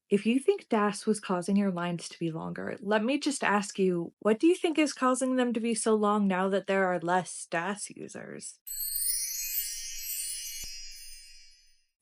If you think DAS was causing your lines to be longer, let me just ask you, what do you think is causing them to be so long now that there are less DAS users?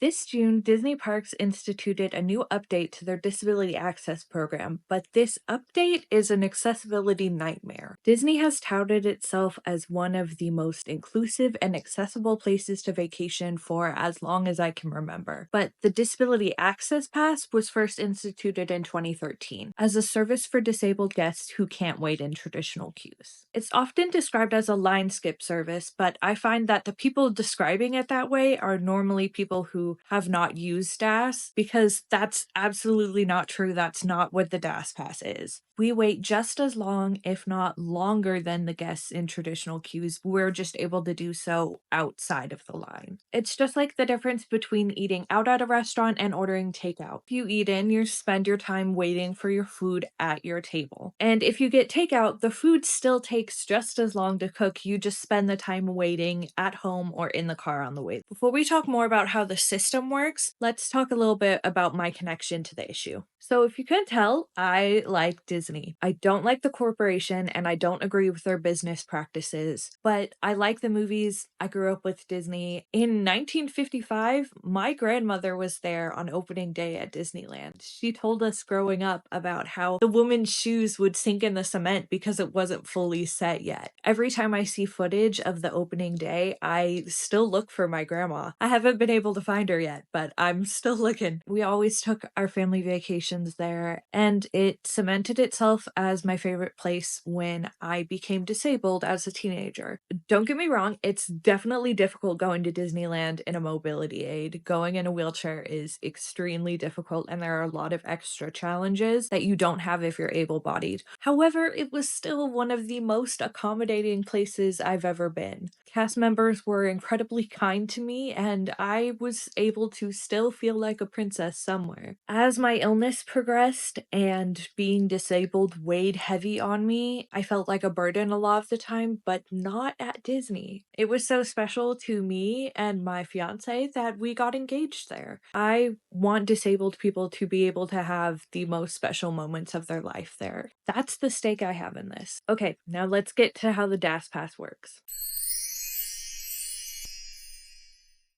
This June, Disney Parks instituted a new update to their disability access program, but this update is an accessibility nightmare. Disney has touted itself as one of the most inclusive and accessible places to vacation for as long as I can remember. But the Disability Access Pass was first instituted in 2013 as a service for disabled guests who can't wait in traditional queues. It's often described as a line skip service, but I find that the people describing it that way are normally people who have not used DAS, because that's absolutely not true. That's not what the DAS Pass is. We wait just as long, if not longer, than the guests in traditional queues. We're just able to do so outside of the line. It's just like the difference between eating out at a restaurant and ordering takeout. If you eat in, you spend your time waiting for your food at your table. And if you get takeout, the food still takes just as long to cook. You just spend the time waiting at home or in the car on the way. Before we talk more about how the system works, let's talk a little bit about my connection to the issue. So if you couldn't tell, I like Disney. I don't like the corporation and I don't agree with their business practices, but I like the movies. I grew up with Disney. In 1955, my grandmother was there on opening day at Disneyland. She told us growing up about how the woman's shoes would sink in the cement because it wasn't fully set yet. Every time I see footage of the opening day, I still look for my grandma. I haven't been able to find her yet, but I'm still looking. We always took our family vacations there, and it cemented itself as my favorite place when I became disabled as a teenager. Don't get me wrong, it's definitely difficult going to Disneyland in a mobility aid. Going in a wheelchair is extremely difficult, and there are a lot of extra challenges that you don't have if you're able-bodied. However, it was still one of the most accommodating places I've ever been. Cast members were incredibly kind to me, and I was able to still feel like a princess somewhere. As my illness progressed and being disabled weighed heavy on me, I felt like a burden a lot of the time, but not at Disney. It was so special to me and my fiance that we got engaged there. I want disabled people to be able to have the most special moments of their life there. That's the stake I have in this. Okay, now let's get to how the DAS Pass works.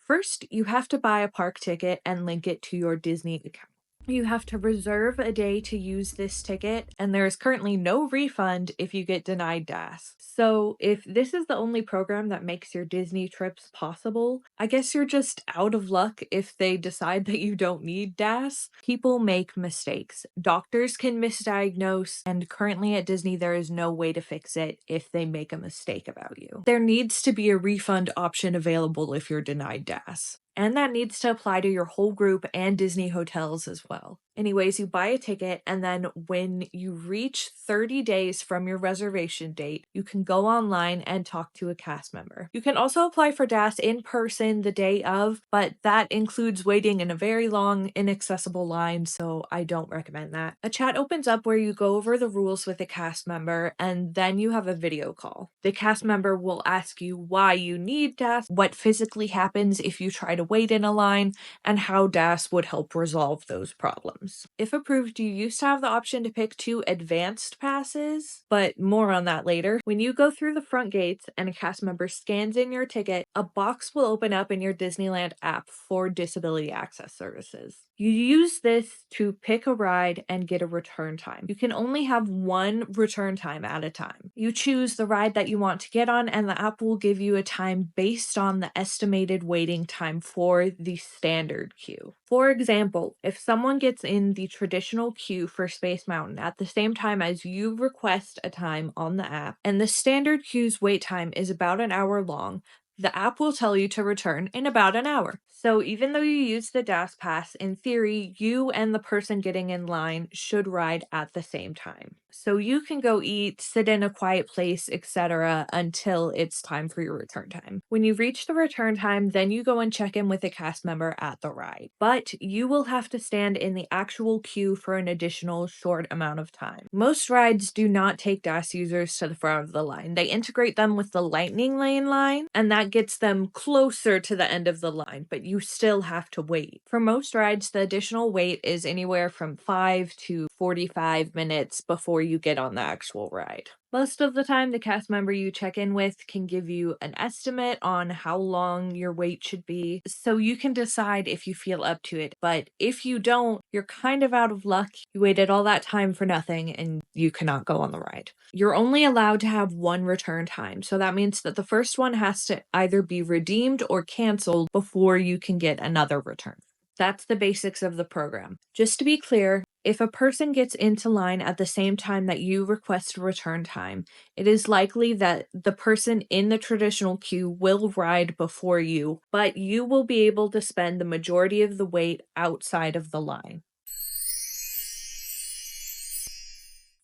First, you have to buy a park ticket and link it to your Disney account. You have to reserve a day to use this ticket, and there is currently no refund if you get denied DAS. So if this is the only program that makes your Disney trips possible, I guess you're just out of luck if they decide that you don't need DAS. People make mistakes. Doctors can misdiagnose, and currently at Disney there is no way to fix it if they make a mistake about you. There needs to be a refund option available if you're denied DAS. And that needs to apply to your whole group and Disney hotels as well. Anyways, you buy a ticket, and then when you reach 30 days from your reservation date, you can go online and talk to a cast member. You can also apply for DAS in person the day of, but that includes waiting in a very long, inaccessible line, so I don't recommend that. A chat opens up where you go over the rules with a cast member, and then you have a video call. The cast member will ask you why you need DAS, what physically happens if you try to wait in a line, and how DAS would help resolve those problems. If approved, you used to have the option to pick 2 advanced passes, but more on that later. When you go through the front gates and a cast member scans in your ticket, a box will open up in your Disneyland app for disability access services. You use this to pick a ride and get a return time. You can only have one return time at a time. You choose the ride that you want to get on, and the app will give you a time based on the estimated waiting time for the standard queue. For example, if someone gets in the traditional queue for Space Mountain at the same time as you request a time on the app, and the standard queue's wait time is about an hour long, the app will tell you to return in about an hour. So even though you use the DAS Pass, in theory, you and the person getting in line should ride at the same time. So you can go eat, sit in a quiet place, etc. until it's time for your return time. When you reach the return time, then you go and check in with a cast member at the ride. But you will have to stand in the actual queue for an additional short amount of time. Most rides do not take DAS users to the front of the line. They integrate them with the Lightning Lane line, and that gets them closer to the end of the line, but you you still have to wait. For most rides, the additional wait is anywhere from 5 to 45 minutes before you get on the actual ride. Most of the time, the cast member you check in with can give you an estimate on how long your wait should be, so you can decide if you feel up to it. But if you don't, you're kind of out of luck. You waited all that time for nothing and you cannot go on the ride. You're only allowed to have one return time, so that means that the first one has to either be redeemed or canceled before you can get another return. That's the basics of the program. Just to be clear, if a person gets into line at the same time that you request a return time, it is likely that the person in the traditional queue will ride before you, but you will be able to spend the majority of the wait outside of the line.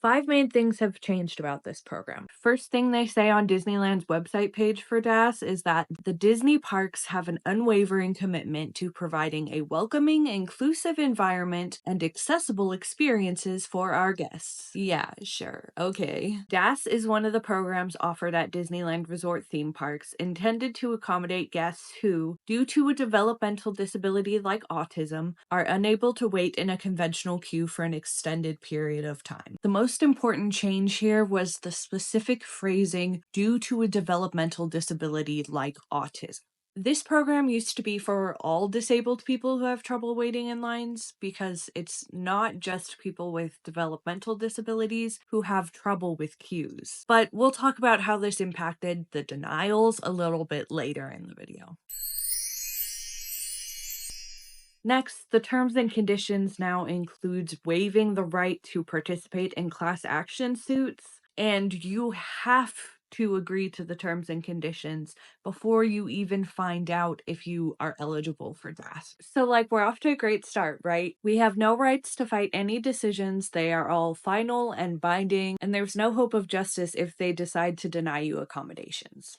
5 main things have changed about this program. First thing they say on Disneyland's website page for DAS is that the Disney parks have an unwavering commitment to providing a welcoming, inclusive environment and accessible experiences for our guests. Yeah, sure, okay. DAS is one of the programs offered at Disneyland Resort theme parks intended to accommodate guests who, due to a developmental disability like autism, are unable to wait in a conventional queue for an extended period of time. The most important change here was the specific phrasing due to a developmental disability like autism. This program used to be for all disabled people who have trouble waiting in lines because it's not just people with developmental disabilities who have trouble with queues. But we'll talk about how this impacted the denials a little bit later in the video. Next, the terms and conditions now includes waiving the right to participate in class action suits, and you have to agree to the terms and conditions before you even find out if you are eligible for DAS. So we're off to a great start, right? We have no rights to fight any decisions. They are all final and binding, and there's no hope of justice if they decide to deny you accommodations.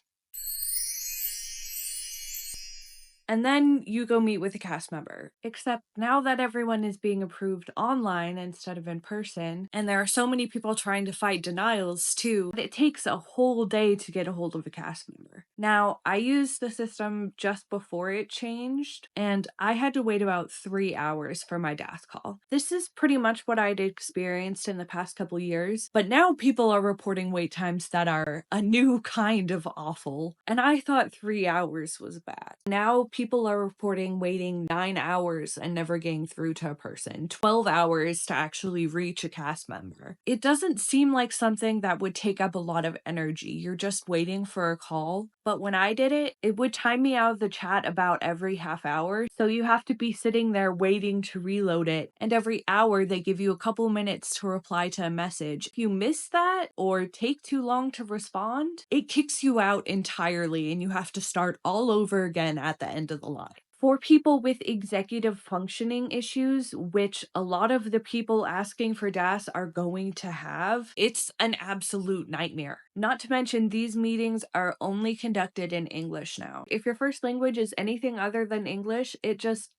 And then you go meet with a cast member. Except now that everyone is being approved online instead of in person, and there are so many people trying to fight denials too, it takes a whole day to get a hold of a cast member. Now, I used the system just before it changed, and I had to wait about 3 hours for my DAS call. This is pretty much what I'd experienced in the past couple years, but now people are reporting wait times that are a new kind of awful, and I thought 3 hours was bad. Now people are reporting waiting 9 hours and never getting through to a person, 12 hours to actually reach a cast member. It doesn't seem like something that would take up a lot of energy. You're just waiting for a call. But when I did it, it would time me out of the chat about every half hour. So you have to be sitting there waiting to reload it. And every hour they give you a couple minutes to reply to a message. If you miss that or take too long to respond, it kicks you out entirely and you have to start all over again at the end of the line. For people with executive functioning issues, which a lot of the people asking for DAS are going to have, it's an absolute nightmare. Not to mention, these meetings are only conducted in English now. If your first language is anything other than English, it just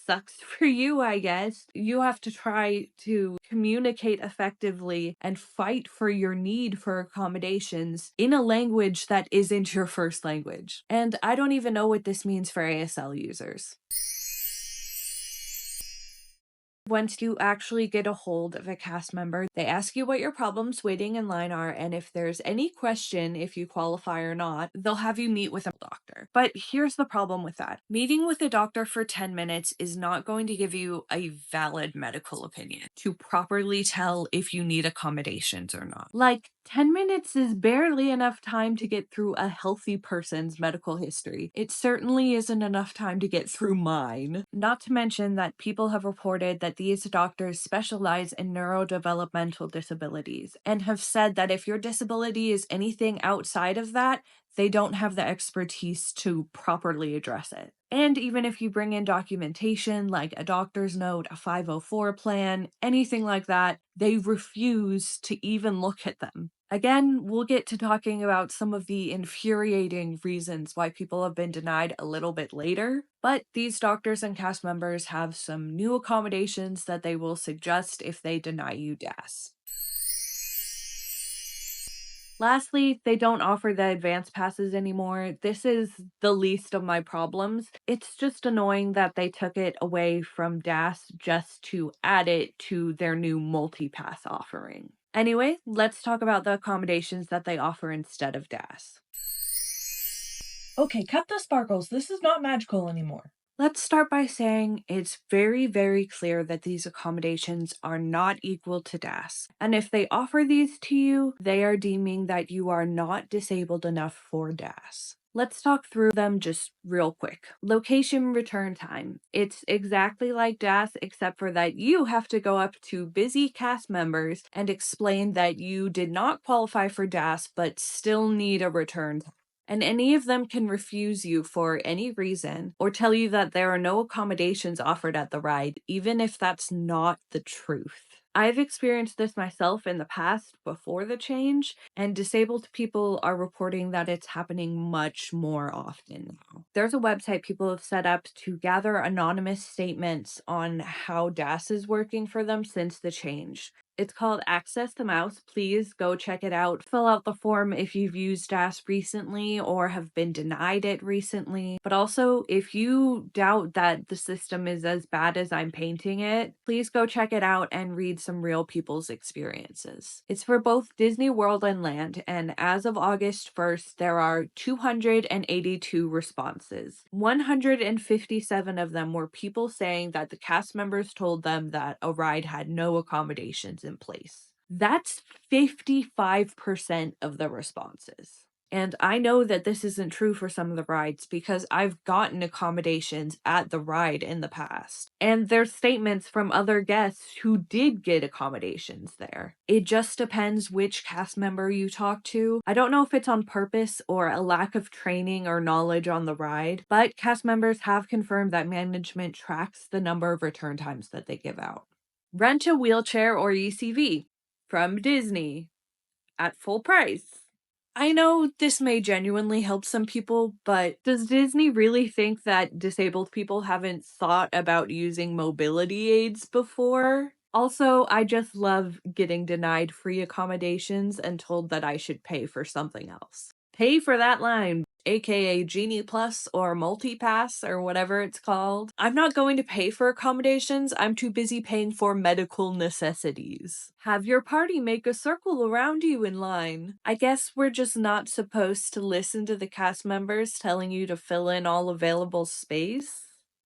sucks for you, I guess. You have to try to communicate effectively and fight for your need for accommodations in a language that isn't your first language. And I don't even know what this means for ASL users. Once you actually get a hold of a cast member, they ask you what your problems waiting in line are, and if there's any question if you qualify or not, they'll have you meet with a doctor. But here's the problem with that. Meeting with a doctor for 10 minutes is not going to give you a valid medical opinion to properly tell if you need accommodations or not. 10 minutes is barely enough time to get through a healthy person's medical history. It certainly isn't enough time to get through mine. Not to mention that people have reported that these doctors specialize in neurodevelopmental disabilities and have said that if your disability is anything outside of that, they don't have the expertise to properly address it. And even if you bring in documentation like a doctor's note, a 504 plan, anything like that, they refuse to even look at them. Again, we'll get to talking about some of the infuriating reasons why people have been denied a little bit later, but these doctors and cast members have some new accommodations that they will suggest if they deny you DAS. Lastly, they don't offer the advanced passes anymore. This is the least of my problems. It's just annoying that they took it away from DAS just to add it to their new multi-pass offering. Anyway, let's talk about the accommodations that they offer instead of DAS. Okay, cut the sparkles. This is not magical anymore. Let's start by saying it's very, very clear that these accommodations are not equal to DAS. And if they offer these to you, they are deeming that you are not disabled enough for DAS. Let's talk through them just real quick. Location return time. It's exactly like DAS, except for that you have to go up to busy cast members and explain that you did not qualify for DAS but still need a return time. And any of them can refuse you for any reason or tell you that there are no accommodations offered at the ride, even if that's not the truth. I've experienced this myself in the past before the change, and disabled people are reporting that it's happening much more often now. There's a website people have set up to gather anonymous statements on how DAS is working for them since the change. It's called Access the Mouse. Please go check it out. Fill out the form if you've used DAS recently or have been denied it recently. But also, if you doubt that the system is as bad as I'm painting it, please go check it out and read some real people's experiences. It's for both Disney World and Land, and as of August 1st, there are 282 responses. 157 of them were people saying that the cast members told them that a ride had no accommodations in place. That's 55% of the responses. And I know that this isn't true for some of the rides because I've gotten accommodations at the ride in the past. And there's statements from other guests who did get accommodations there. It just depends which cast member you talk to. I don't know if it's on purpose or a lack of training or knowledge on the ride, but cast members have confirmed that management tracks the number of return times that they give out. Rent a wheelchair or ECV from Disney at full price. I know this may genuinely help some people, but does Disney really think that disabled people haven't thought about using mobility aids before? Also, I just love getting denied free accommodations and told that I should pay for something else. Pay for that line, aka Genie Plus or MultiPass or whatever it's called. I'm not going to pay for accommodations, I'm too busy paying for medical necessities. Have your party make a circle around you in line. I guess we're just not supposed to listen to the cast members telling you to fill in all available space?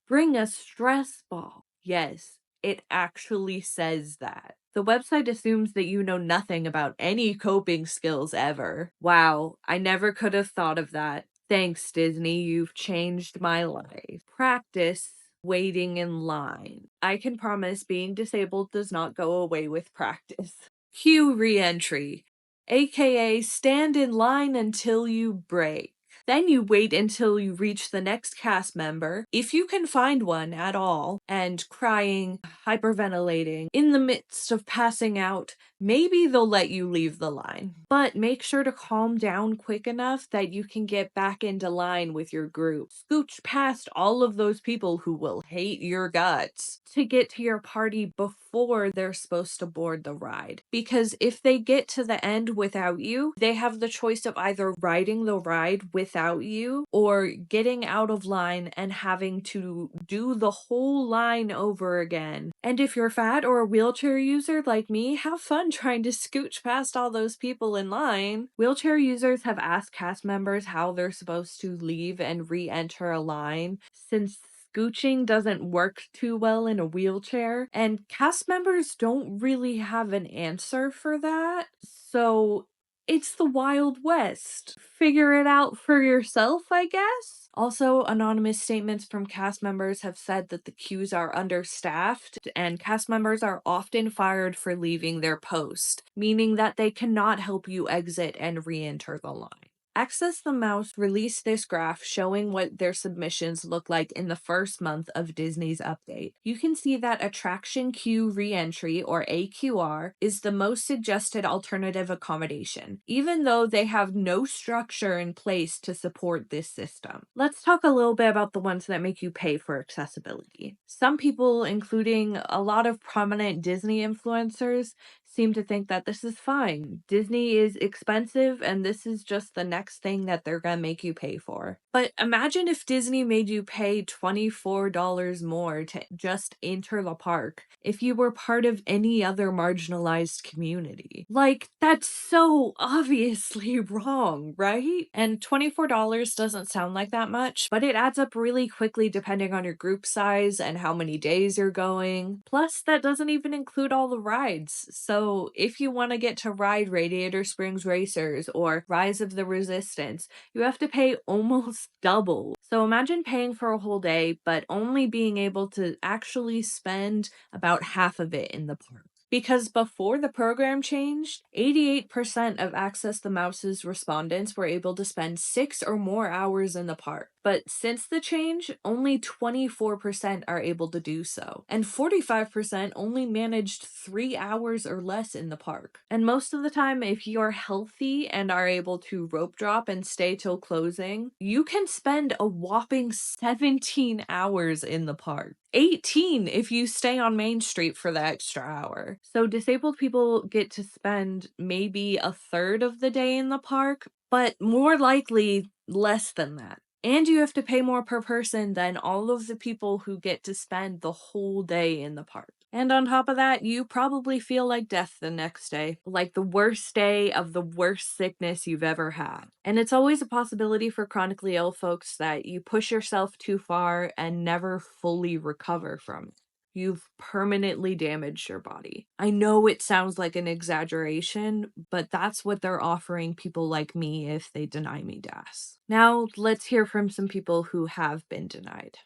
Bring a stress ball. Yes, it actually says that. The website assumes that you know nothing about any coping skills ever. Wow, I never could have thought of that. Thanks, Disney, you've changed my life. Practice waiting in line. I can promise being disabled does not go away with practice. Queue re-entry, aka stand in line until you break. Then you wait until you reach the next cast member, if you can find one at all, and crying, hyperventilating, in the midst of passing out, maybe they'll let you leave the line. But make sure to calm down quick enough that you can get back into line with your group. Scooch past all of those people who will hate your guts to get to your party before they're supposed to board the ride. Because if they get to the end without you, they have the choice of either riding the ride without you or getting out of line and having to do the whole line over again. And if you're fat or a wheelchair user like me, have fun trying to scooch past all those people in line. Wheelchair users have asked cast members how they're supposed to leave and re-enter a line since scooching doesn't work too well in a wheelchair, and cast members don't really have an answer for that. So it's the Wild West. Figure it out for yourself, I guess. Also, anonymous statements from cast members have said that the queues are understaffed, and cast members are often fired for leaving their post, meaning that they cannot help you exit and re-enter the line. Access the Mouse released this graph showing what their submissions look like in the first month of Disney's update. You can see that Attraction Queue Reentry, or AQR, is the most suggested alternative accommodation, even though they have no structure in place to support this system. Let's talk a little bit about the ones that make you pay for accessibility. Some people, including a lot of prominent Disney influencers, seem to think that this is fine. Disney is expensive and this is just the next thing that they're gonna make you pay for. But imagine if Disney made you pay $24 more to just enter the park if you were part of any other marginalized community. Like, that's so obviously wrong, right? And $24 doesn't sound like that much, but it adds up really quickly depending on your group size and how many days you're going. Plus, that doesn't even include all the rides. So if you want to get to ride Radiator Springs Racers or Rise of the Resistance, you have to pay almost double. So imagine paying for a whole day, but only being able to actually spend about half of it in the park. Because before the program changed, 88% of Access the Mouse's respondents were able to spend 6 or more hours in the park. But since the change, only 24% are able to do so. And 45% only managed 3 hours or less in the park. And most of the time, if you're healthy and are able to rope drop and stay till closing, you can spend a whopping 17 hours in the park. 18 if you stay on Main Street for the extra hour. So disabled people get to spend maybe a third of the day in the park, but more likely less than that. And you have to pay more per person than all of the people who get to spend the whole day in the park. And on top of that, you probably feel like death the next day, like the worst day of the worst sickness you've ever had. And it's always a possibility for chronically ill folks that you push yourself too far and never fully recover from it. You've permanently damaged your body. I know it sounds like an exaggeration, but that's what they're offering people like me if they deny me DAS. Now, let's hear from some people who have been denied.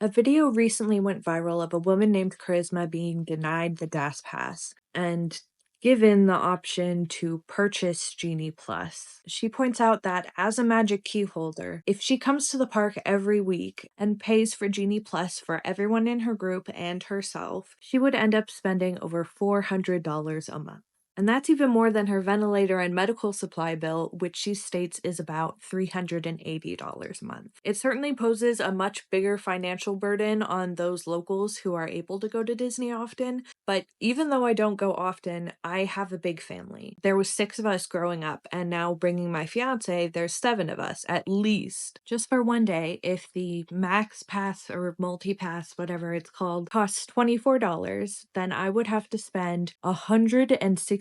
A video recently went viral of a woman named Charisma being denied the DAS pass and given the option to purchase Genie Plus. She points out that as a Magic Key holder, if she comes to the park every week and pays for Genie Plus for everyone in her group and herself, she would end up spending over $400 a month. And that's even more than her ventilator and medical supply bill, which she states is about $380 a month. It certainly poses a much bigger financial burden on those locals who are able to go to Disney often, but even though I don't go often, I have a big family. There was 6 of us growing up, and now bringing my fiance, there's 7 of us, at least. Just for one day, if the Max Pass or Multi-Pass, whatever it's called, costs $24, then I would have to spend $168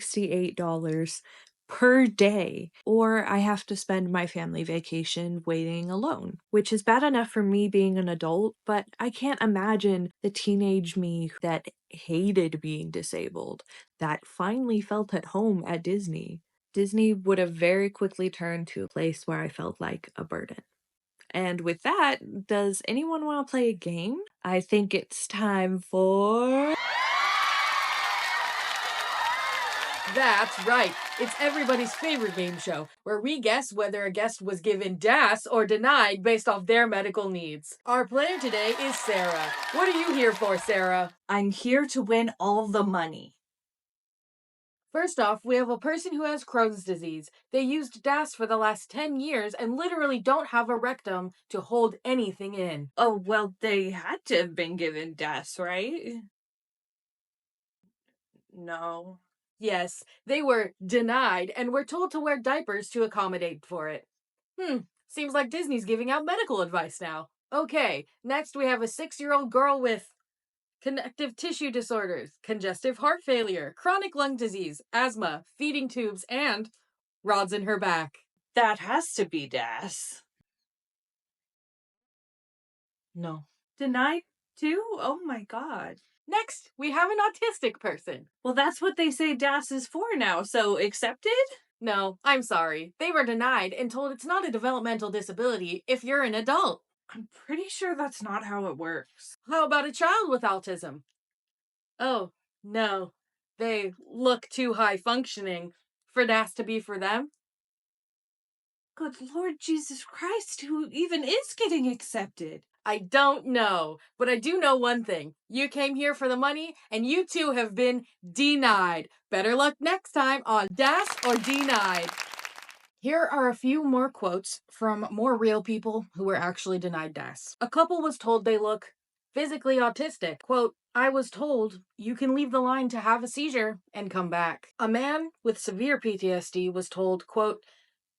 per day, or I have to spend my family vacation waiting alone, which is bad enough for me being an adult, but I can't imagine the teenage me that hated being disabled, that finally felt at home at Disney. Disney would have very quickly turned to a place where I felt like a burden. And with that, does anyone want to play a game? I think it's time for... That's right. It's everybody's favorite game show, where we guess whether a guest was given DAS or denied based off their medical needs. Our player today is Sarah. What are you here for, Sarah? I'm here to win all the money. First off, we have a person who has Crohn's disease. They used DAS for the last 10 years and literally don't have a rectum to hold anything in. Oh, well, they had to have been given DAS, right? No. Yes, they were denied and were told to wear diapers to accommodate for it. Seems like Disney's giving out medical advice now. Okay, next we have a 6-year-old girl with connective tissue disorders, congestive heart failure, chronic lung disease, asthma, feeding tubes, and rods in her back. That has to be DAS. No. Denied too? Oh my god. Next, we have an autistic person. Well, that's what they say DAS is for now, so accepted? No, I'm sorry. They were denied and told it's not a developmental disability if you're an adult. I'm pretty sure that's not how it works. How about a child with autism? Oh, no. They look too high functioning for DAS to be for them. Good Lord Jesus Christ, who even is getting accepted? I don't know, but I do know one thing. You came here for the money, and you too have been denied. Better luck next time on DAS or Denied. Here are a few more quotes from more real people who were actually denied DAS. A couple was told they look physically autistic. Quote, I was told you can leave the line to have a seizure and come back. A man with severe PTSD was told, quote,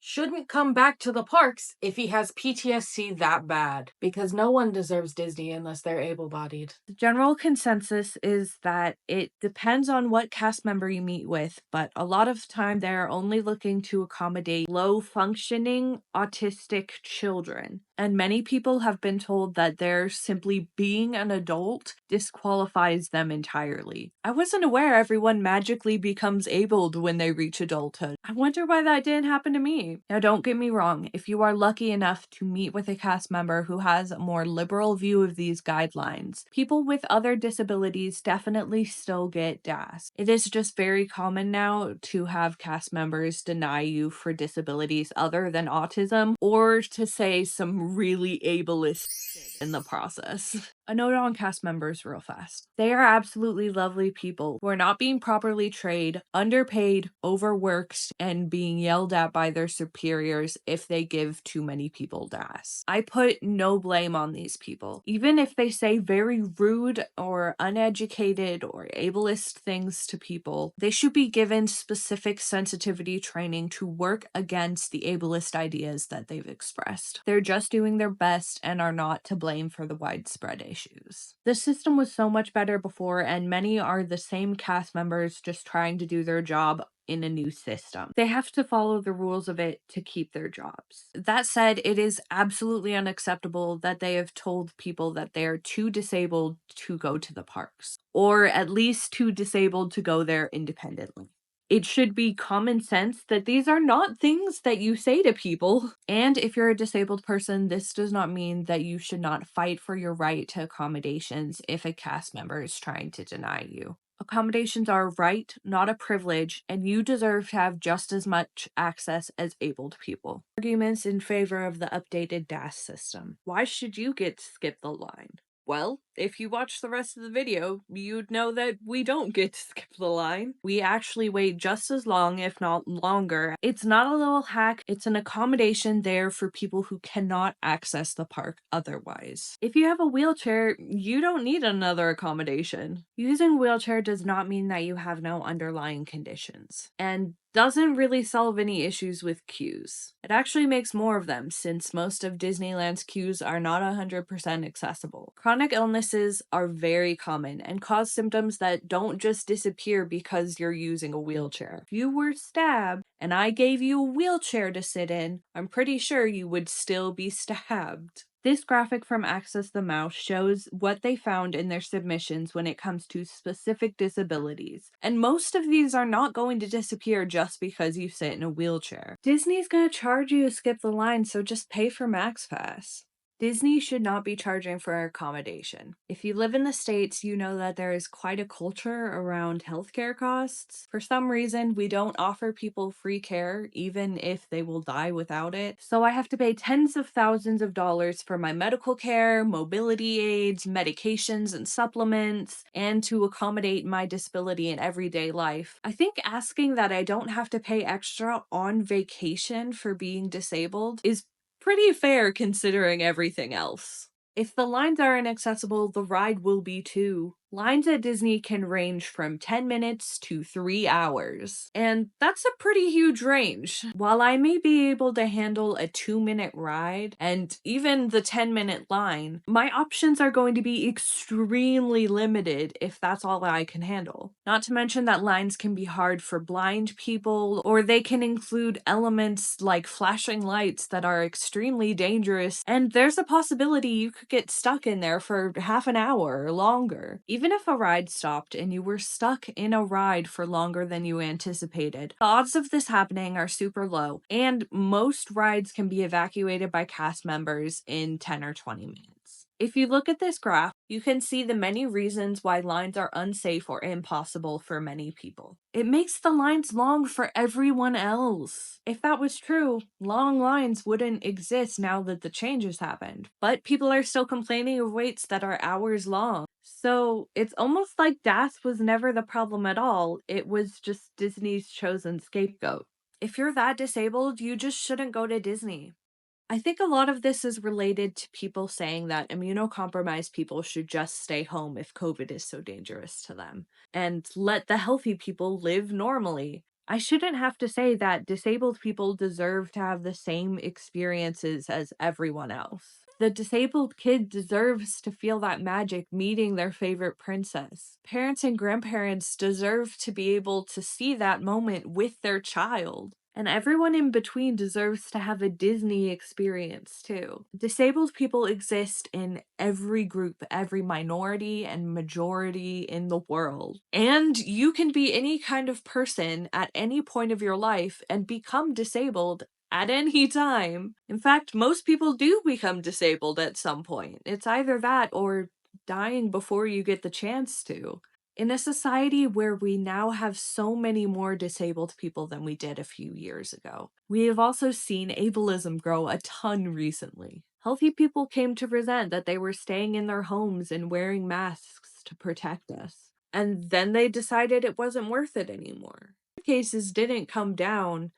shouldn't come back to the parks if he has PTSD that bad, because no one deserves Disney unless they're able bodied. The general consensus is that it depends on what cast member you meet with, but a lot of time they're only looking to accommodate low functioning autistic children. And many people have been told that they're simply being an adult disqualifies them entirely. I wasn't aware everyone magically becomes abled when they reach adulthood. I wonder why that didn't happen to me. Now, don't get me wrong, if you are lucky enough to meet with a cast member who has a more liberal view of these guidelines, people with other disabilities definitely still get DAS. It is just very common now to have cast members deny you for disabilities other than autism, or to say some really ableist shit in the process. A note on cast members real fast. They are absolutely lovely people who are not being properly trained, underpaid, overworked, and being yelled at by their superiors if they give too many people DAS. I put no blame on these people. Even if they say very rude or uneducated or ableist things to people, they should be given specific sensitivity training to work against the ableist ideas that they've expressed. They're just doing their best and are not to blame for the widespread issues. The system was so much better before, and many are the same cast members just trying to do their job in a new system. They have to follow the rules of it to keep their jobs. That said, it is absolutely unacceptable that they have told people that they are too disabled to go to the parks, or at least too disabled to go there independently. It should be common sense that these are not things that you say to people. And if you're a disabled person, this does not mean that you should not fight for your right to accommodations if a cast member is trying to deny you. Accommodations are a right, not a privilege, and you deserve to have just as much access as abled people. Arguments in favor of the updated DAS system. Why should you get to skip the line? Well, if you watch the rest of the video, you'd know that we don't get to skip the line. We actually wait just as long, if not longer. It's not a little hack, it's an accommodation there for people who cannot access the park otherwise. If you have a wheelchair, you don't need another accommodation. Using a wheelchair does not mean that you have no underlying conditions, and doesn't really solve any issues with queues. It actually makes more of them, since most of Disneyland's queues are not 100% accessible. Chronic illnesses are very common and cause symptoms that don't just disappear because you're using a wheelchair. If you were stabbed and I gave you a wheelchair to sit in, I'm pretty sure you would still be stabbed. This graphic from Access the Mouse shows what they found in their submissions when it comes to specific disabilities, and most of these are not going to disappear just because you sit in a wheelchair. Disney's gonna charge you to skip the line, so just pay for MaxPass. Disney should not be charging for accommodation. If you live in the States, you know that there is quite a culture around healthcare costs. For some reason, we don't offer people free care, even if they will die without it. So I have to pay tens of thousands of dollars for my medical care, mobility aids, medications, and supplements, and to accommodate my disability in everyday life. I think asking that I don't have to pay extra on vacation for being disabled is pretty fair considering everything else. If the lines are inaccessible, the ride will be too. Lines at Disney can range from 10 minutes to 3 hours, and that's a pretty huge range. While I may be able to handle a 2-minute ride, and even the 10-minute line, my options are going to be extremely limited if that's all I can handle. Not to mention that lines can be hard for blind people, or they can include elements like flashing lights that are extremely dangerous, and there's a possibility you could get stuck in there for half an hour or longer. Even if a ride stopped and you were stuck in a ride for longer than you anticipated, the odds of this happening are super low, and most rides can be evacuated by cast members in 10 or 20 minutes. If you look at this graph, you can see the many reasons why lines are unsafe or impossible for many people. It makes the lines long for everyone else. If that was true, long lines wouldn't exist now that the changes happened. But people are still complaining of waits that are hours long. So it's almost like DAS was never the problem at all. It was just Disney's chosen scapegoat. If you're that disabled, you just shouldn't go to Disney. I think a lot of this is related to people saying that immunocompromised people should just stay home if COVID is so dangerous to them and let the healthy people live normally. I shouldn't have to say that disabled people deserve to have the same experiences as everyone else. The disabled kid deserves to feel that magic meeting their favorite princess. Parents and grandparents deserve to be able to see that moment with their child. And everyone in between deserves to have a Disney experience too. Disabled people exist in every group, every minority and majority in the world. And you can be any kind of person at any point of your life and become disabled at any time. In fact, most people do become disabled at some point. It's either that or dying before you get the chance to. In a society where we now have so many more disabled people than we did a few years ago, we have also seen ableism grow a ton recently. Healthy people came to resent that they were staying in their homes and wearing masks to protect us. And then they decided it wasn't worth it anymore. Cases didn't come down,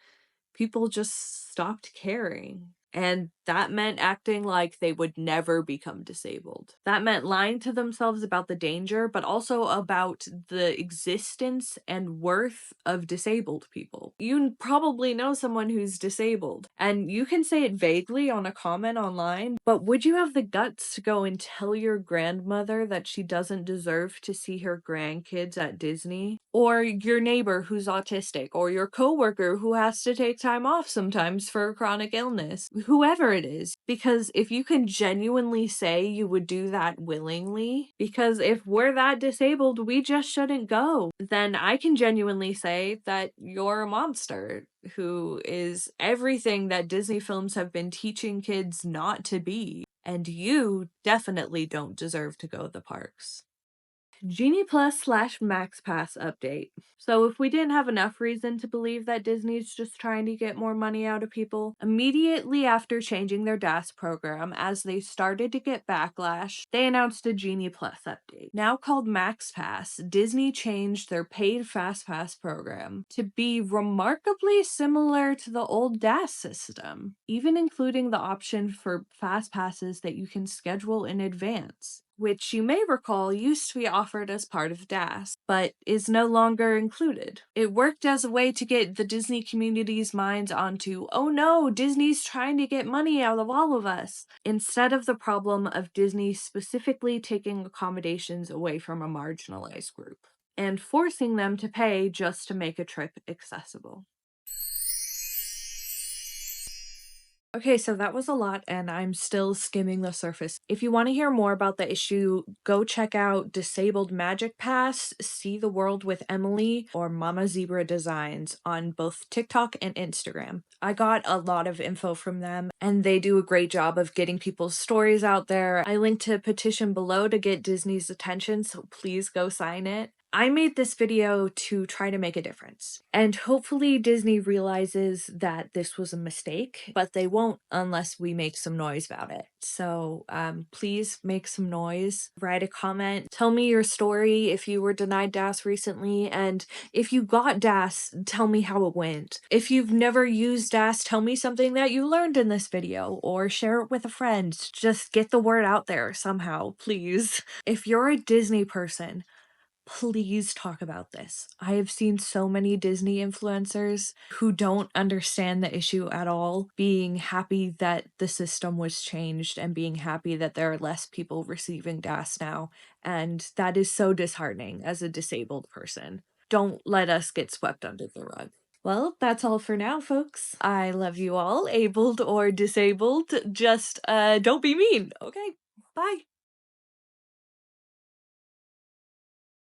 people just stopped caring. And that meant acting like they would never become disabled. That meant lying to themselves about the danger, but also about the existence and worth of disabled people. You probably know someone who's disabled, and you can say it vaguely on a comment online, but would you have the guts to go and tell your grandmother that she doesn't deserve to see her grandkids at Disney? Or your neighbor who's autistic, or your coworker who has to take time off sometimes for a chronic illness? Whoever it is, because if you can genuinely say you would do that willingly, because if we're that disabled, we just shouldn't go, then I can genuinely say that you're a monster who is everything that Disney films have been teaching kids not to be, and you definitely don't deserve to go to the parks. Genie Plus / Max Pass update. So if we didn't have enough reason to believe that Disney's just trying to get more money out of people, immediately after changing their DAS program, as they started to get backlash, they announced a Genie Plus update. Now called Max Pass, Disney changed their paid Fast Pass program to be remarkably similar to the old DAS system, even including the option for Fast Passes that you can schedule in advance, which you may recall used to be offered as part of DAS, but is no longer included. It worked as a way to get the Disney community's minds onto, oh no, Disney's trying to get money out of all of us, instead of the problem of Disney specifically taking accommodations away from a marginalized group and forcing them to pay just to make a trip accessible. Okay, so that was a lot, and I'm still skimming the surface. If you want to hear more about the issue, go check out Disabled Magic Pass, See the World with Emily, or Mama Zebra Designs on both TikTok and Instagram. I got a lot of info from them, and they do a great job of getting people's stories out there. I linked to a petition below to get Disney's attention, so please go sign it. I made this video to try to make a difference, and hopefully Disney realizes that this was a mistake, but they won't unless we make some noise about it. So please make some noise, write a comment, tell me your story if you were denied DAS recently, and if you got DAS, tell me how it went. If you've never used DAS, tell me something that you learned in this video, or share it with a friend. Just get the word out there somehow, please. If you're a Disney person, please talk about this. I have seen so many Disney influencers who don't understand the issue at all, being happy that the system was changed and being happy that there are less people receiving DAS now. And that is so disheartening as a disabled person. Don't let us get swept under the rug. Well, that's all for now, folks. I love you all, abled or disabled. Just don't be mean, okay? Bye.